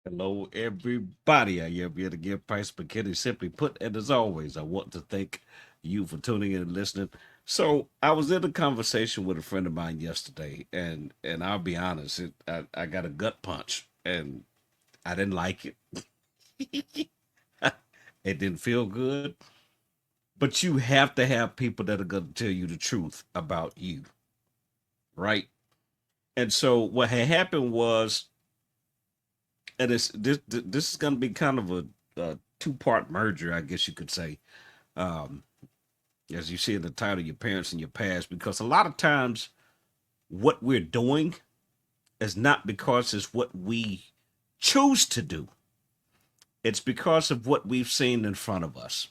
Hello, everybody. I am here to give Price McKinney simply put. And as always, I want to thank you for tuning in and listening. So I was in a conversation with a friend of mine yesterday, and I'll be honest, I got a gut punch, and I didn't like it. It didn't feel good. But you have to have people that are going to tell you the truth about you, right? And so what had happened was, and this is going to be kind of a two-part merger, I guess you could say. Um, as you see in the title, your parents and your past, because a lot of times what we're doing is not because it's what we choose to do. It's because of what we've seen in front of us,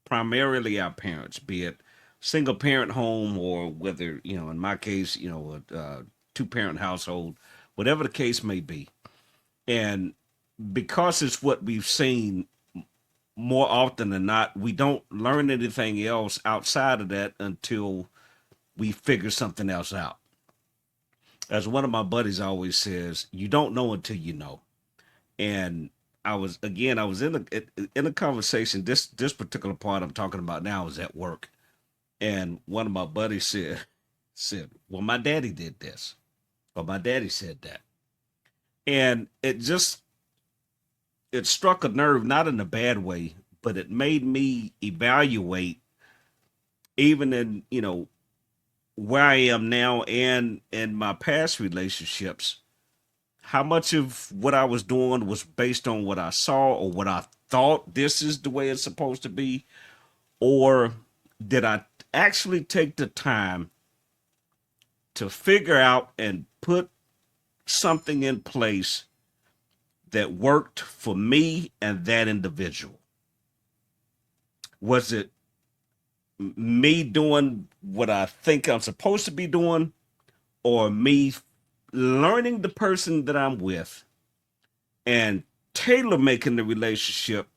primarily our parents, be it single parent home or whether, in my case, a two parent household, whatever the case may be. And because it's what we've seen more often than not, we don't learn anything else outside of that until we figure something else out. As one of my buddies always says, you don't know until you know. And I was in a conversation. This particular part I'm talking about now is at work, and one of my buddies said, "Well, my daddy did this, or my daddy said that," and it struck a nerve, not in a bad way, but it made me evaluate, even in where I am now and in my past relationships, how much of what I was doing was based on what I saw or what I thought this is the way it's supposed to be, or did I actually take the time to figure out and put something in place that worked for me and that individual? Was it me doing what I think I'm supposed to be doing, or me learning the person that I'm with and tailor making the relationship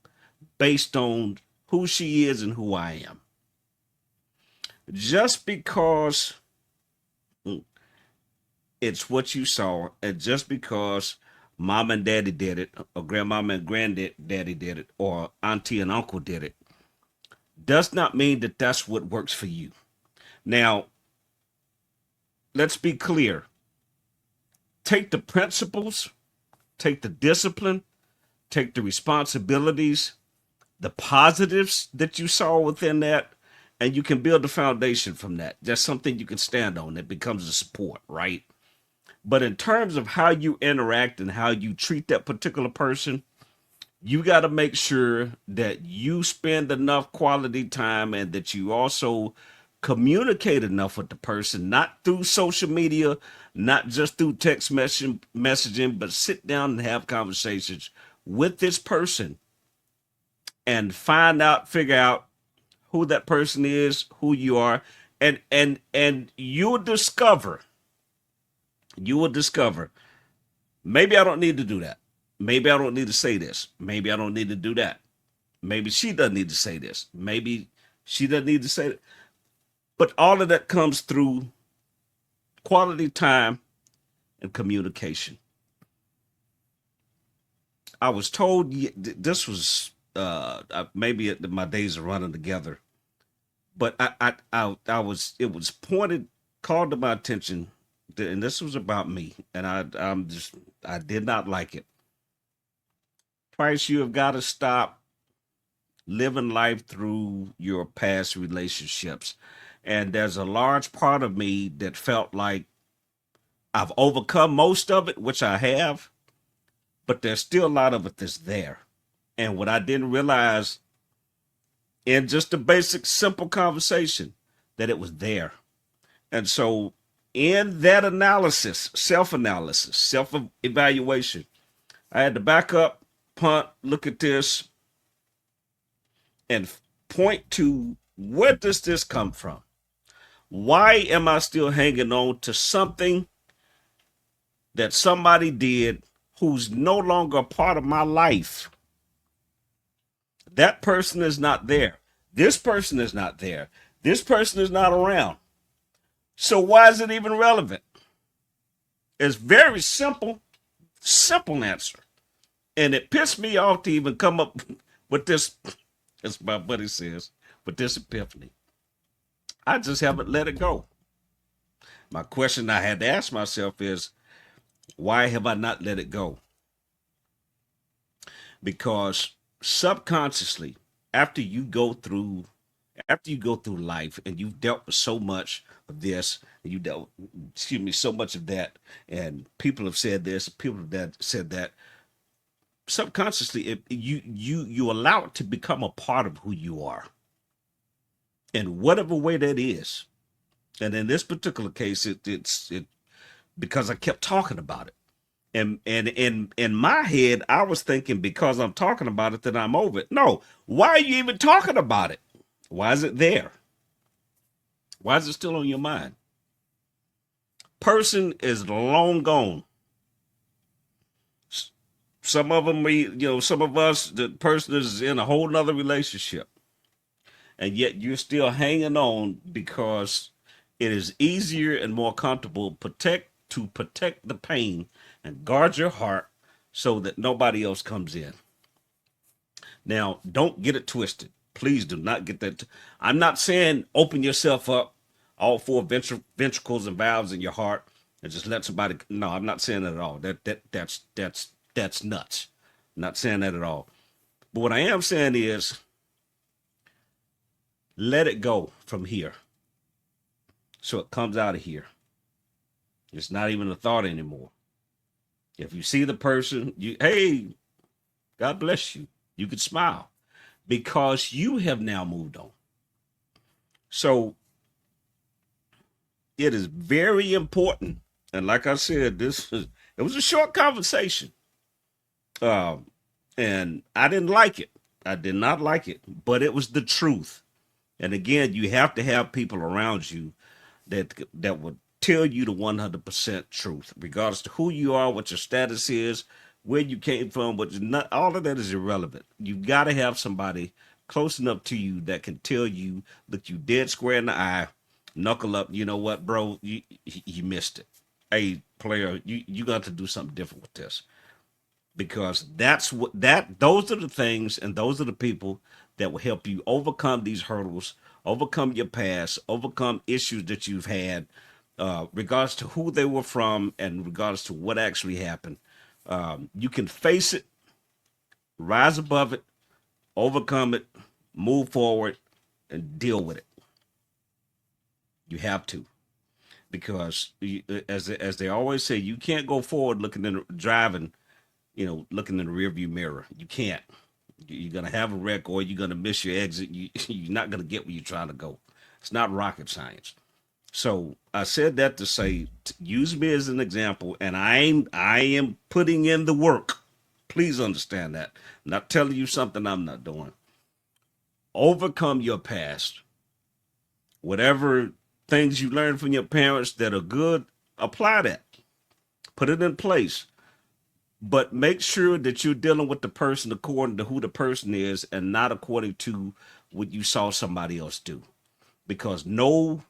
based on who she is and who I am? Just because it's what you saw, and just because mom and daddy did it, or grandmama and granddaddy did it, or auntie and uncle did it, does not mean that that's what works for you. Now, let's be clear. Take the principles, take the discipline, take the responsibilities, the positives that you saw within that, and you can build a foundation from that. That's something you can stand on that becomes a support, right? But in terms of how you interact and how you treat that particular person, you got to make sure that you spend enough quality time and that you also communicate enough with the person, not through social media, not just through text messaging, but sit down and have conversations with this person and figure out who that person is, who you are, and you will discover, maybe I don't need to do that. Maybe I don't need to say this. Maybe I don't need to do that. Maybe she doesn't need to say this. Maybe she doesn't need to say it. But all of that comes through quality time and communication. I was told this was maybe my days are running together, but I was it was pointed called to my attention, and this was about me, and I did not like it. Price, you have got to stop living life through your past relationships. And there's a large part of me that felt like I've overcome most of it, which I have, but there's still a lot of it that's there. And what I didn't realize in just a basic, simple conversation, that it was there. And so, in that analysis, self evaluation, I had to back up, punt, look at this, and point to, where does this come from? Why am I still hanging on to something that somebody did who's no longer a part of my life? That person is not there. This person is not there. This person is not around. So why is it even relevant? It's very simple, simple answer. And it pissed me off to even come up with this, as my buddy says, with this epiphany. I just haven't let it go. My question I had to ask myself is, why have I not let it go? Because subconsciously, after you go through life and you've dealt with so much of this, and you dealt, excuse me, so much of that, and people have said this, people have said that, subconsciously you allow it to become a part of who you are in whatever way that is. And in this particular case, it's because I kept talking about it. And in my head, I was thinking because I'm talking about it that I'm over it. No, why are you even talking about it? Why is it there? Why is it still on your mind? Person is long gone. Some of them, some of us, the person is in a whole nother relationship, and yet you're still hanging on because it is easier and more comfortable to protect the pain and guard your heart so that nobody else comes in. Now, don't get it twisted. Please do not get that. I'm not saying open yourself up, all four ventricles and valves in your heart, and just let somebody. No, I'm not saying that at all. That's nuts. I'm not saying that at all. But what I am saying is, let it go from here, so it comes out of here. It's not even a thought anymore. If you see the person, hey, God bless you. You could smile because you have now moved on. So it is very important. And like I said, it was a short conversation. And I didn't like it. I did not like it, but it was the truth. And again, you have to have people around you that would tell you the 100% truth, regardless to who you are, what your status is, where you came from, but not all of that is irrelevant. You got to have somebody close enough to you that can tell you, look you dead square in the eye, knuckle up. You know what, bro? You missed it. Hey, player, you got to do something different with this, because those are the things and those are the people that will help you overcome these hurdles, overcome your past, overcome issues that you've had, regards to who they were from and regards to what actually happened. You can face it, rise above it, overcome it, move forward, and deal with it. You have to, because as they always say, you can't go forward driving, looking in the rearview mirror. You can't. You're gonna have a wreck, or you're gonna miss your exit. You're not gonna get where you're trying to go. It's not rocket science. So I said that to say, use me as an example, and I am putting in the work. Please understand that. I'm not telling you something I'm not doing. Overcome your past. Whatever things you learned from your parents that are good, apply that. Put it in place. But make sure that you're dealing with the person according to who the person is and not according to what you saw somebody else do. Because no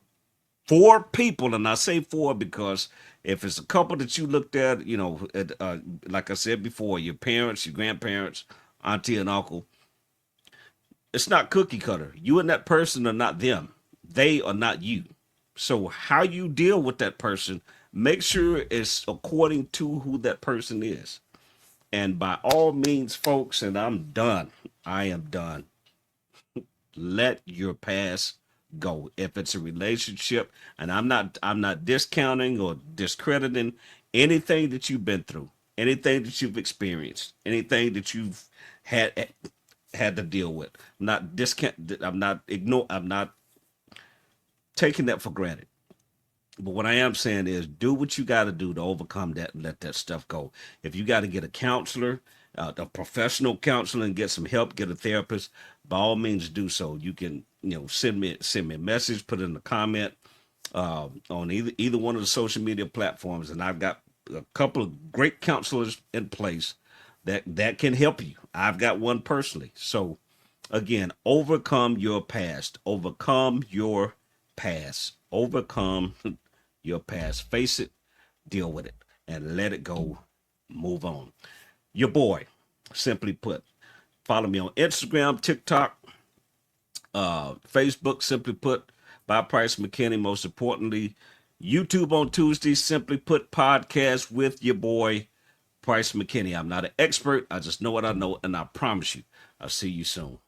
four people, and I say four because if it's a couple that you looked at, like I said before, your parents, your grandparents, auntie and uncle, it's not cookie cutter. You and that person are not them. They are not you. So how you deal with that person, make sure it's according to who that person is. And by all means, folks, and I'm done. I am done. Let your past go. If it's a relationship, and I'm not discounting or discrediting anything that you've been through, anything that you've experienced, anything that you've had to deal with. I'm not taking that for granted. But what I am saying is do what you got to do to overcome that and let that stuff go. If you got to get a counselor, a professional counselor, and get some help, get a therapist, by all means do so. You can, send me a message, put it in the comment on either one of the social media platforms, and I've got a couple of great counselors in place that can help you. I've got one personally. So again, overcome your past. Overcome your past. Overcome your past. Face it, deal with it, and let it go. Move on. Your boy, Simply Put. Follow me on Instagram, TikTok, Facebook, Simply Put by Price McKinney. Most importantly, YouTube on Tuesday, Simply Put podcast with your boy Price McKinney. I'm not an expert. I just know what I know, and I promise you, I'll see you soon.